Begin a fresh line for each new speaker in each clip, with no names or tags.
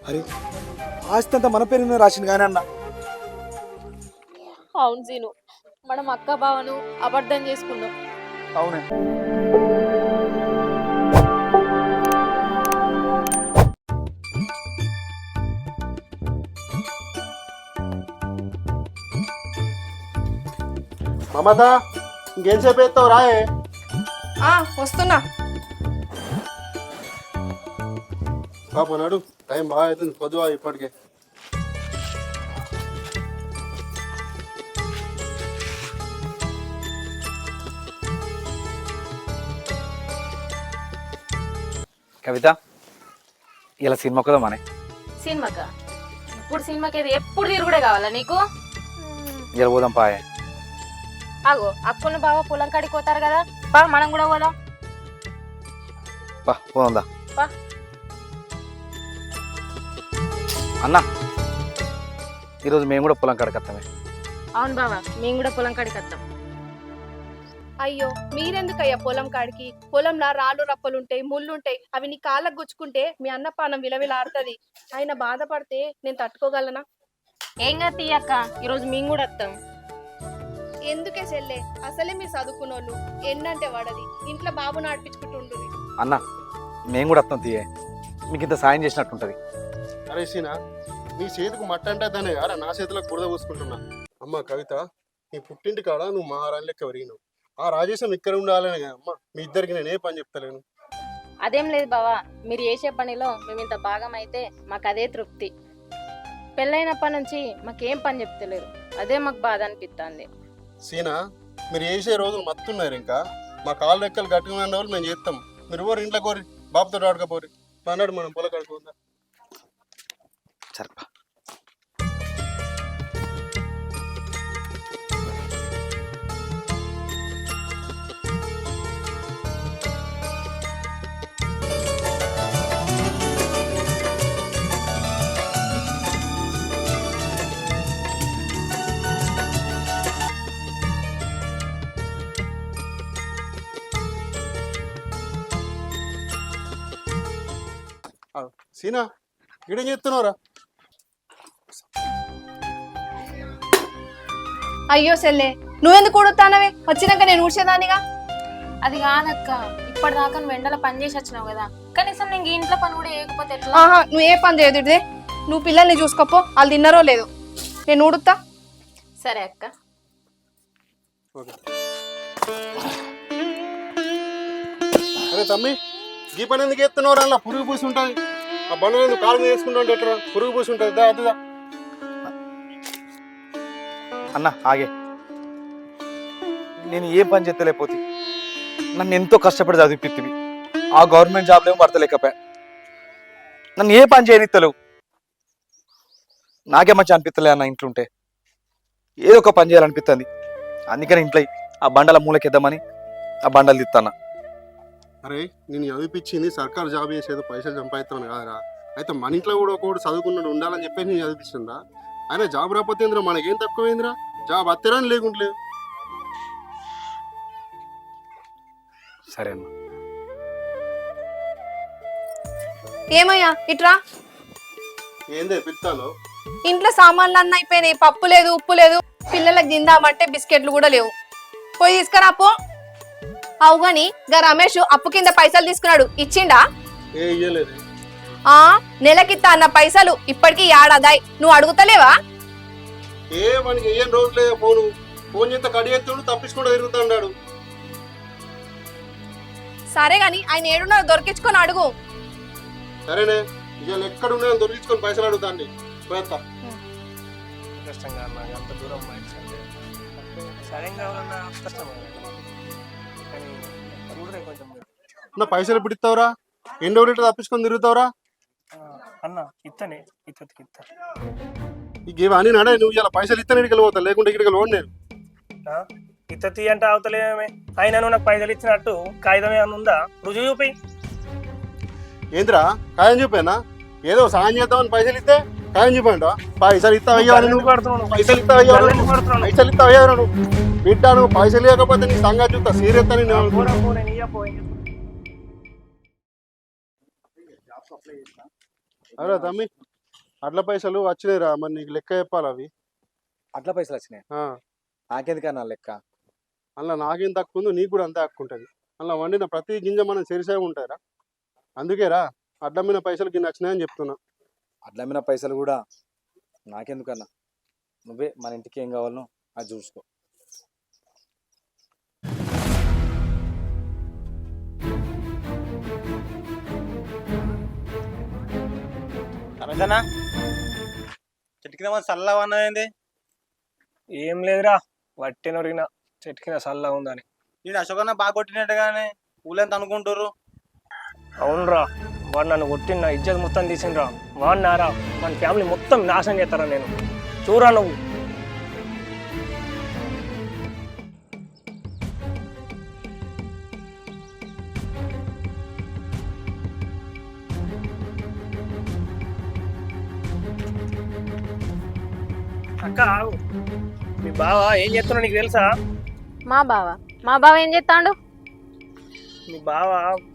అరే ఆస్తి అంతా మన పేరు మీద రాసింది కానీ అన్న.
అవును సీను, మనం అక్క బావను అబద్ధం చేసుకున్నాం.
అవునే.
మమత ఇంకేంసేపు ఎత్తావు రాయే.
వస్తున్నా.
పాప నాడు టైం బాగా అవుతుంది పొద్దువా ఇప్పటికే.
కవిత ఇలా సినిమా కదా మనే
సినిమాకా? ఇప్పుడు సినిమాకి ఏది ఎప్పుడు తిరుగుడే కావాలా నీకు?
ఇలా పోదాం పాయే.
ఆగో, అక్కును బావ పొలం కాడికి పోతారు కదా, బా మనం కూడా పోదాం.
పోదా
పా.
అన్న ఈరోజు మేము కూడా పొలం కాడికి వస్తామే.
అవును బావ, మేము కూడా పొలం కాడికి వస్తాం.
అయ్యో మీరెందుకయ్యా పొలం కాడికి? పొలంలో రాళ్ళు రప్పలుంటాయి, ముళ్ళుంటాయి, అవి నీ కాళ్ళకు గుచ్చుకుంటే మీ అన్నపానం విలవిలాడుతుంది. ఆయన బాధపడితే నేను తట్టుకోగలనా?
ఏం కాదు తీయక్క, ఈరోజు మేము కూడా వస్తాం.
ఎందుకే చెల్లె, అసలే మీరు చదువుకున్నోళ్ళు, ఎన్నంటే వాడది, ఇంట్లో బాబు నడిపించుకుంటుండ్రు.
అన్న మేము కూడా వస్తాం తీయే, మీకు ఇంత సాయం చేసినట్టుంటది.
అరే సీనా, నీ చేతికి మట్ట అంటే దాన్ని అరే నా చేతిలో బురద పూసుకుంటున్నా. అమ్మ కవిత, నీ పుట్టింటి కాడ నువ్వు మహారాణి లెక్క పెరిగినావు. ఆ రాజేశం ఇక్కడ ఉండాలని అమ్మ మీ ఇద్దరికి నేను ఏ పని చెప్తలేను.
అదేం లేదు బావా, మీరు చేసే పనిలో మేము ఇంత భాగం అయితే మాకు అదే తృప్తి. పెళ్ళైనప్పటి నుంచి మాకేం పని చెప్తలేరు, అదే మాకు బాధ అనిపిస్తుంది.
సీనా, మీరు చేసే రోజులు మత్తున్నారు. ఇంకా మా కాళ్ళు రెక్కలు గట్టిగా ఉన్న వాళ్ళు మేము చేస్తాం. మీరు ఎవరు ఇంట్లో కోరి బాబుతో ఆడుకోపోరి అన్నాడు. మనం పొల కడుకుందా
సరిపా.
సీనా, ఇక్కడేం చేస్తున్నావురా?
అయ్యో చెల్లె, నువ్వెందుకు కొడుతానవే? వచ్చినాక నేను ఊడ్చేదానిగా.
అది కాదక్క, ఇప్పటిదాకా నువ్వు ఎండలో పని చేసి వచ్చినావు కదా, కనీసం నేను ఇంట్లో పని కూడా చేయకపోతే ఎట్లా?
నువ్వు ఏ పని చేయదు. నువ్వు పిల్లల్ని చూసుకోపో, వాళ్ళు తిన్నారో లేదు, నేను ఊడుతా.
సరే అక్క.
అరే తమ్మి, ఈ పని ఎందుకు ఎత్తున్నావు? అలా పురుగు పూసి ఉంటుంది. ఆ బండ కాలు మీద వేసుకుంటా ఎట్లా పురుగు పూసి ఉంటుంది. దా అదిదా
అన్న ఆగే, నేను ఏ పని చేస్తలేకపోతే నన్ను ఎంతో కష్టపడి చదివిపిత్తివి. ఆ గవర్నమెంట్ జాబ్లో ఏమో పడతలేకపోయా. నన్ను ఏ పని చేయనిస్తలేవు. నాకే మంచి అనిపిస్తలే అన్న. ఇంట్లో ఉంటే ఏదో ఒక పని చేయాలనిపిస్తుంది. అందుకని ఇంట్లో ఆ బండల మూలకిద్దామని ఆ బండలు తిత్తాను.
అరే నేను చదివిపించింది సర్కారు జాబ్ చేసేది పైసలు సంపాదిస్తాను కాదురా. అయితే మన ఇంట్లో కూడా ఒకటి చదువుకున్నాడు ఉండాలని చెప్పేసి నేను చదివిస్తుందా. ఆయన జాబ్ రాకపోతే ఏందిరా, మనకేం తక్కువైందిరా? జాబ్ అత్తరాని లేకుంటలేదు.
సరే అన్న.
ఏమయ్యా ఇట్రా.
ఏందే పిత్తాలో?
ఇంట్లో సామాన్లు అన్నీ అయిపోయినాయి, పప్పు లేదు, ఉప్పు లేదు, పిల్లలకు తిందామంటే బిస్కెట్లు కూడా లేవు. పోయి తీసుకురాపో. అవు గాని గా రమేష్ అప్పు కింద పైసలు తీసుకున్నాడు, ఇచ్చిండా?
ఏ ఇయ్యలేదు.
నెలకిత్తా అన్న పైసలు ఇప్పటికీ ఏడాదాయి, నువ్వు అడుగుతలేవా?
ఏ మనకి ఏం రోజు లేదా ఫోన్ చేస్తే కడిగెత్తుడు తప్పించుకుంటూ తిరుగుతున్నాడు.
సరే గాని ఆయన ఏడున్నాడు దొరికించుకొని అడుగు.
సరేనే, ఇవాళ ఎక్కడ ఉన్నాయో దొరికించుకొని పైసలు అడుగుతాండి. పోయేస్తా.
కష్టంగా అన్నా అంత దూరం సరైన కావాలన్నా కష్టం. కొంచెం
నా పైసలు ఎప్పుడు ఇస్తావురా? ఎన్ని రోజులు తప్పించుకొని తిరుగుతావురా?
అన్న ఇత్తనే ఇత్తకి ఇస్తా.
ఇవన్నీ నడే. నువ్వు ఇలా పైసలు ఇస్తాను ఇక్కడికి వెళ్ళిపోతా, లేకుంటే ఇక్కడికి లోన్ నేను
ఇత్తతి అంటే అవతలేమే. అయినా నువ్వు నాకు పైసలు ఇచ్చినట్టు కాగితం ఏమైనా ఉందా? రుజువు చూపి.
ఏంద్రా కాయం చూపానా? ఏదో సాయం చేద్దామని పైసలు ఇస్తే కాయం చూపండి. పైసలు ఇస్తావయ్యా నువ్వు, పైసలు ఇస్తావయ్యా, పైసలు ఇస్తావయ్యా నువ్వు. బిడ్డ నువ్వు పైసలు ఇవ్వకపోతే నీ సంగతి చూస్తా. సీరియస్ అని అరే తమ్మి, అట్ల పైసలు వచ్చినాయిరా, మరి నీకు లెక్క చెప్పాలి అవి.
అట్లా పైసలు వచ్చినాయి.
ఆ,
నాకెందుకన్నా లెక్క?
అందులో నాకేం తక్కువ ఉందో నీకు కూడా అంతే హక్కు ఉంటుంది. అందులో వండిన ప్రతి గింజ మనం చెరిసే ఉంటాయిరా. అందుకేరా అడ్డమైన పైసలు గిన్నె వచ్చినాయని చెప్తున్నా.
అట్లా అమ్మిన పైసలు కూడా నాకెందుకన్నా? నువ్వే మన ఇంటికి ఏం కావాలనో అది చూసుకో.
రమేషన్నా, చెట్టు కింద మన చల్లగా ఉన్నది.
ఏం లేదురా, వట్టి నొరిగిన చెట్టు కింద చల్లగా ఉందని.
నేను అశోకన్న బాగా కొట్టినట్టుగానే ఊళ్ళంతా అనుకుంటారు.
అవునరా, వాడు నన్ను కొట్టిన నా ఇజ్జత్ మొత్తం తీసిండ్రా. వాడినారా మన ఫ్యామిలీ మొత్తం నాశనం చేస్తారా నేను. చూరా నువ్వు. అక్క ఆగు. మీ బావ ఏం చేస్తున్నా నీకు తెలుసా?
మా బావ ఏం చేస్తాడు?
మీ బావ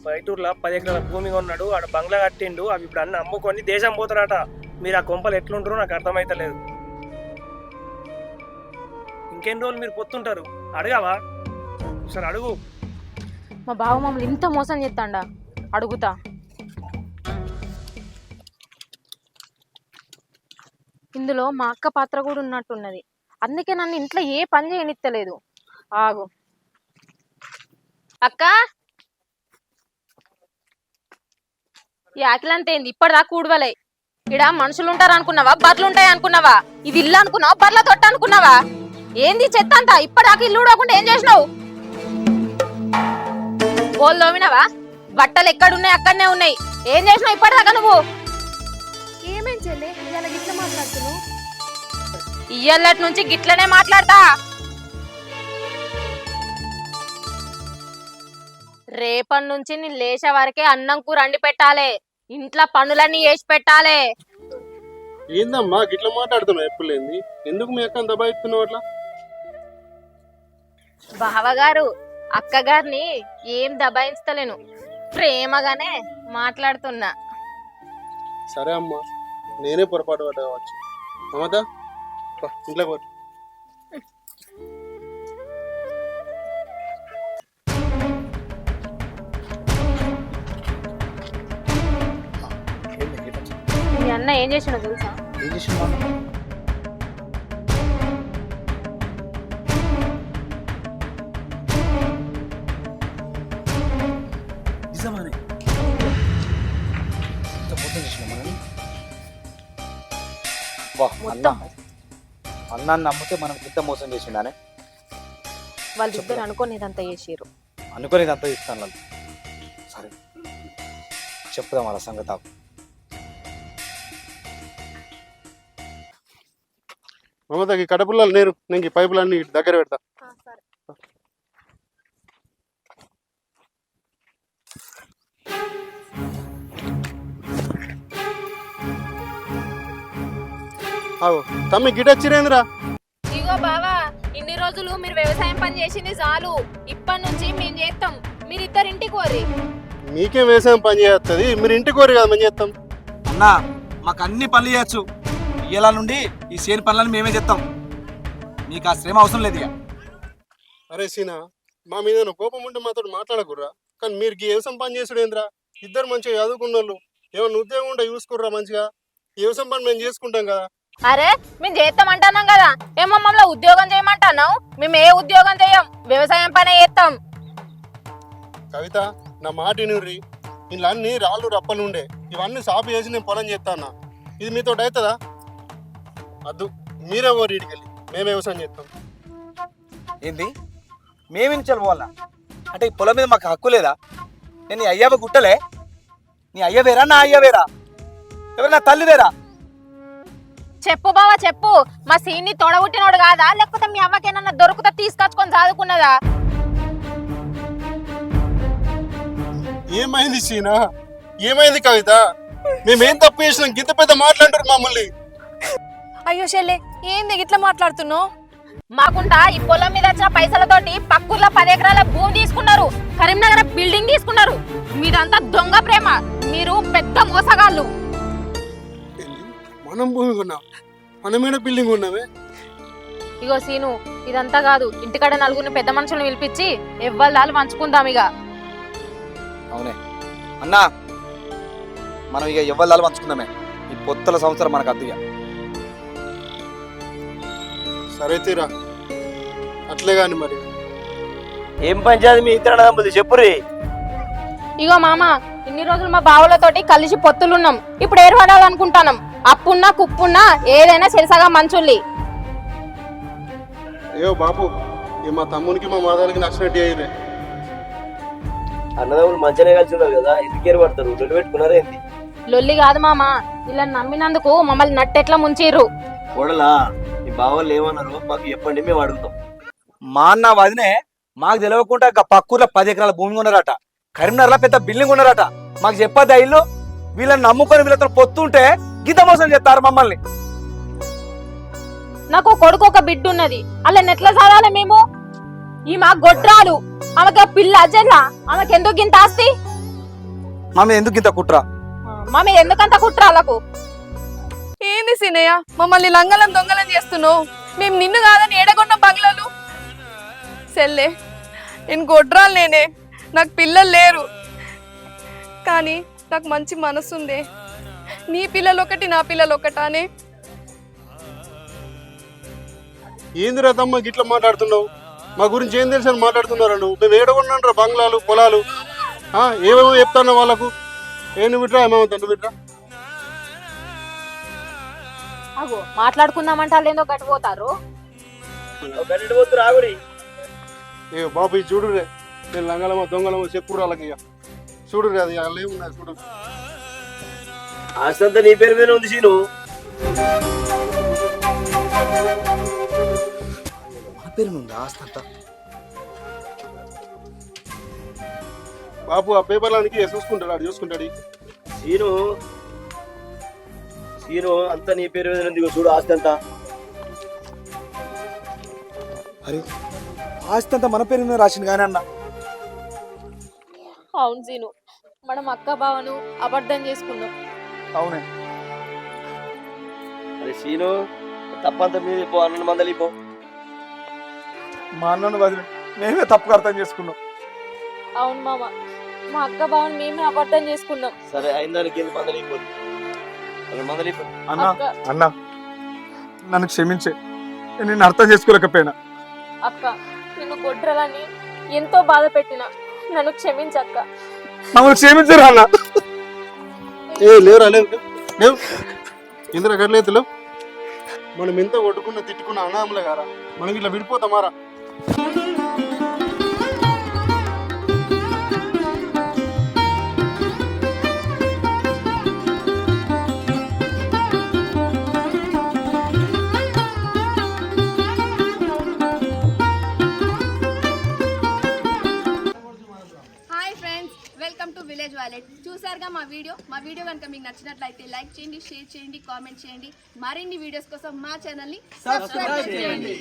బయటూరులో 10 ఎకరాల భూమి కొన్నాడు, ఆడ బంగ్లా కట్టిండు. అవి ఇప్పుడు అన్ని అమ్ముకొని దేశం పోతారట. మీరు ఆ కొంపలు ఎట్లుంటారో నాకు అర్థమైతలేదు. ఇంకెన్ని రోజులు మీరు పొత్తుంటారు? అడగావా? ఒకసారి అడుగు.
మా బావ మమ్మల్ని ఇంత మోసం చేస్తాడా? అడుగుతా. ఇందులో మా అక్క పాత్ర కూడా ఉన్నట్టున్నది. అందుకే నన్ను ఇంట్లో ఏ పని చేయనిత్తలేదు. ఆగు. అక్క, ఈ ఆకిలంతా ఏంది? ఇప్పటిదాకా కూడవలే. ఇక్కడ మనుషులు ఉంటారు అనుకున్నావా? బర్రెలు ఉంటాయి అనుకున్నావా? ఇది ఇల్లు అనుకున్నావా? బర్రెల తొట్ట అనుకున్నావా? ఏంది చెత్త అంతా? ఇప్పటిదాకా ఇల్లు ఊడకుండా ఏం చేసినావు? బోల్ తోమినావా? బట్టలు ఎక్కడున్నాయి అక్కడనే ఉన్నాయి. ఏం చేసినావు ఇప్పటిదాకా నువ్వు?
ఏమేం చెల్లి ఇలా గిట్ల మాట్లాడుతున్నావు?
ఇయ్యల్లటి నుంచి గిట్లనే మాట్లాడతా. రేపటి నుంచి నేను లేచే వరకే అన్నం కూర వండి పెట్టాలి. ఇంట్లో పనులన్నీ చేసి పెట్టాలి.
ఏందమ్మా గిట్ల మాట్లాడుతున్నావు? ఎప్పుడు లేంది, ఎందుకు మీ అక్కని దబాయిస్తున్నావు అట్లా?
బావగారు, అక్కగారిని ఏం దబాయించలేను, ప్రేమగానే మాట్లాడుతున్నా.
సరే అమ్మా, నేనే పొరపాటు పడ్డా కావచ్చు. మమత ఇంట్లో పో.
మీ అన్న ఏం చేసినా తెలుసా?
ఏం చేసిండు? నిజమానే మొత్తం చేసిన మనని. అన్నాన్ని నమ్మితే మనం ఇంత మోసం చేసిండానే.
వాళ్ళిద్దరు అనుకోని ఇదంతా చేసిర్రు.
అనుకుని ఇదంతా ఇస్తాను వాళ్ళు. సరే చెప్పుదాం వాళ్ళ సంగతి.
మమతకి కడపుల్లలు నేరు, నేను ఈ పైపులన్నీ దగ్గర పెడతా. తమ్మి గిట వచ్చిరేంద్రా?
ఇగో బావా, ఇన్ని రోజులు మీరు వ్యవసాయం పని చేసింది చాలు. ఇప్పటి నుంచి మేము చేస్తాం. మీరిద్దరు ఇంటికి కోరి.
మీకేం వ్యవసాయం పని చేస్తుంది? మీరు ఇంటికి కోరి కదా మేము చేస్తాం.
అన్నా మాకు అన్ని పనులు చేయొచ్చు. ఇయ్యాల నుండి ఈ సేని పనులను మేమే చేస్తాం. నీకు ఆ శ్రమ అవసరం లేదు. ఇక
అరే సీనా, మా మీద కోపం ఉంటే మాతో మాట్లాడకుర్రా. కానీ మీరు వ్యవసాయం పని చేసుడేంద్రా? ఇద్దరు మంచిగా చదువుకున్న వాళ్ళు, ఏమన్నా ఉద్యోగం ఉంటే చూసుకుర్రా మంచిగా. వ్యవసాయం పని మేము చేసుకుంటాం కదా.
అరే మేము చేస్తామంటున్నాం కదా, ఏమో మమ్మల్ని ఉద్యోగం చేయమంటున్నావు? మేము ఏ ఉద్యోగం చేయం, వ్యవసాయం పనే చేస్తాం.
కవిత, నా మాట వినుర్రి. ఇలా అన్ని రాళ్ళు రప్పలు ఉండే, ఇవన్నీ సాపు చేసి నేను పొలం చేస్తాను. ఇది మీతో అవుతుందా? అద్దు, మీరే ఓరి ఇంటికి వెళ్ళి మేమే వ్యవసాయం చేస్తాం.
ఏంది? మేమించాలి పోవాలా? అంటే ఈ పొలం మీద మాకు హక్కు లేదా? నేను నీ అయ్యవ గుట్టలే? నీ అయ్య వేరా నా అయ్య వేరా? ఎవరు నా తల్లి వేరా?
చెప్పు బావా చెప్పు. మా సీన్ని తోడబుట్టినోడు కాదా, లేకపోతే మీ అవ్వకేనన్నా దొరుకుతా తీసుకొచ్చుకొని చదువుకున్నదా?
ఏమైంది సీనా? ఏమైంది కవిత? మేమేం తప్పు చేసినాం? గింత పెద్ద మాట్లాంటారు మమ్మల్ని.
అయ్యో చెల్లి, ఏంది గిట్ల మాట్లాడుతున్నావు?
మాకుంటా ఈ పొలం మీద వచ్చిన పైసలతోటి పక్కూర్లో 10 ఎకరాల భూమి తీసుకున్నారు, కరీంనగర్ బిల్డింగ్ తీసుకున్నారు. మీదంతా దొంగ ప్రేమ. మీరు పెద్ద మోసగాళ్ళు.
మనం భూమి కొన్నాం, మనమేడ బిల్డింగ్ ఉన్నామే.
ఇగో సీను, ఇదంతా కాదు, ఇంటికాడ నలుగురిని పెద్ద మనుషులను పిలిపించి ఎవ్వరు పంచుకుందాం ఇక.
అవునే అన్నా, మనం ఇక ఎవ్వరు పంచుకుందామే. ఈ పొత్తుల సంవత్సరం మనకు అద్దుగా.
సరే తీరా, అట్లే కానీ మరి.
ఏం పంచాయతీ మీ ఇద్దరు అన్నదమ్ములు చెప్పురి.
ఇగో మామ, ఇన్ని రోజులు మా బావులతోటి కలిసి పొత్తులున్నాం, ఇప్పుడు ఏర్పడాలనుకుంటున్నాం. అప్పున్నా కుప్పున్నా ఏదైనా సెరసగా మంచుల్లి.
అయ్యో బాపు, ఈ మా తమ్మునికి మా మాదానికి నచ్చినట్టు అయ్యిందే.
అన్నదమ్ములు మంచిగానే కలిసి ఉన్నారు కదా, ఎందుకేరు పడతారు? లొల్లి పెట్టుకున్నారా ఏంటి?
లొల్లి కాదు మామ, ఇలా నమ్మినందుకు మమ్మల్ని నట్టెట్లా ముంచిర్రు.
కోడలా, మీ బావోళ్ళు ఏమన్నారు మాకు చెప్పండి, మేము అడుగుతాం.
మా అన్న వదినే మాకు తెలియకుండా పక్కూర్లో 10 ఎకరాల భూమి ఉన్నారట, కరీంనగర్లో పెద్ద బిల్డింగ్ ఉన్నారట. మాకు చెప్పద్దా ఇల్లు? వీళ్ళని నమ్ముకొని వీళ్ళతో పొత్తుంటే గీత మోసం చేస్తారు మమ్మల్ని.
నాకు కొడుకు ఒక బిడ్డ ఉన్నది, అలా నెట్ల సాదాలి మేము? ఈ మా గొడ్రాలు, ఆమెకి పిల్ల అజెల్లా, ఆమెకి ఎందుకు ఇంత ఆస్తి?
మామ ఎందుకు ఇంత కుట్ర?
మా మీద ఎందుకంత కుట్రాలకు?
ఏంది సీనయ్య, మమ్మల్ని లంగలం దొంగలం చేస్తున్నావు? మేము నిన్ను కాదని ఏడగొన్న బంగ్లాలు. సెల్లే, నేను గొడ్రాలు నేనే, నాకు పిల్లలు లేరు, కానీ నాకు మంచి మనసు ఉందే. నీ పిల్లలు ఒకటి, నా పిల్లలు ఒకటానే.
ఏందిరా తమ్మ గిట్లా మాట్లాడుతున్నావు? మా గురించి ఏం తెలుసు అని మాట్లాడుతున్నారా నువ్వు? మేము ఏడగొన్నాను బంగ్లాలు, పొలాలు, ఏమేమో చెప్తాను వాళ్ళకు. నువ్వు విట్రా, ఏమేమంతా నువ్వు విట్రా.
అగో మాట్లాడుకుందామంటే వాళ్ళు ఏందో గట్టిపోతారు.
గంట పోతురు ఆగురి.
ఏ బాబు, ఇది చూడు రే, నేను లంగలమో దొంగలమో చెప్పు వాళ్ళకి. ఇక చూడు రే, అది వాళ్ళు ఏమున్నాయి చూడు.
ఆస్తి అంతా నీ పేరు మీద ఉంది సీను.
మన పేరు ఉందా ఆస్తంతా?
బాబు, ఆ పేపర్లానికి చూసుకుంటాడు, ఆడు చూసుకుంటాడు.
సీను సీను అంతా నీ పేరు మీద ఉంది. ఇగో చూడు ఆస్తి అంతా.
అరే, ఆస్తి అంతా మన పేరు మీద రాసింది కానీ అన్న.
అవును సీను, మనం అక్క బావను అబద్ధం చేసుకున్నాం.
అవునే.
అరే సీను, తప్పంతా మీద పో, అన్న మందలి పో.
మా అన్నను వదిలి మేమే తప్పుగా అర్థం చేసుకున్నాం.
అవును మామ, మా అక్క బావను మేమే అబద్ధం చేసుకున్నాం.
సరే అయిందానికి ఎందుకు మందలి పో, మందలి పో.
అన్న
అక్క.
అన్న నన్ను క్షమించే, నేను నిన్ను అర్థం చేసుకోలేకపోయినా.
అక్క, నిన్ను గొడ్రలని ఎంతో బాధ పెట్టిన, నన్ను క్షమించక్క.
మమ్మల్ని క్షమించరు అన్న.
లేవురా, లేవు లేవు. ఇందిరా గట్లేదు. మనం ఎంత కొట్టుకున్నా తిట్టుకున్నా అన్నాములే కారా, మనం ఇట్లా విడిపోతామారా?
Hi friends, welcome to village wallet. చూసారుగా మా వీడియో కనుక మీకు నచ్చినట్లయితే లైక్ చేయండి, షేర్ చేయండి, కామెంట్ చేయండి. మరిన్ని వీడియోస్ కోసం మా ఛానల్ని సబ్స్క్రైబ్ చేయండి.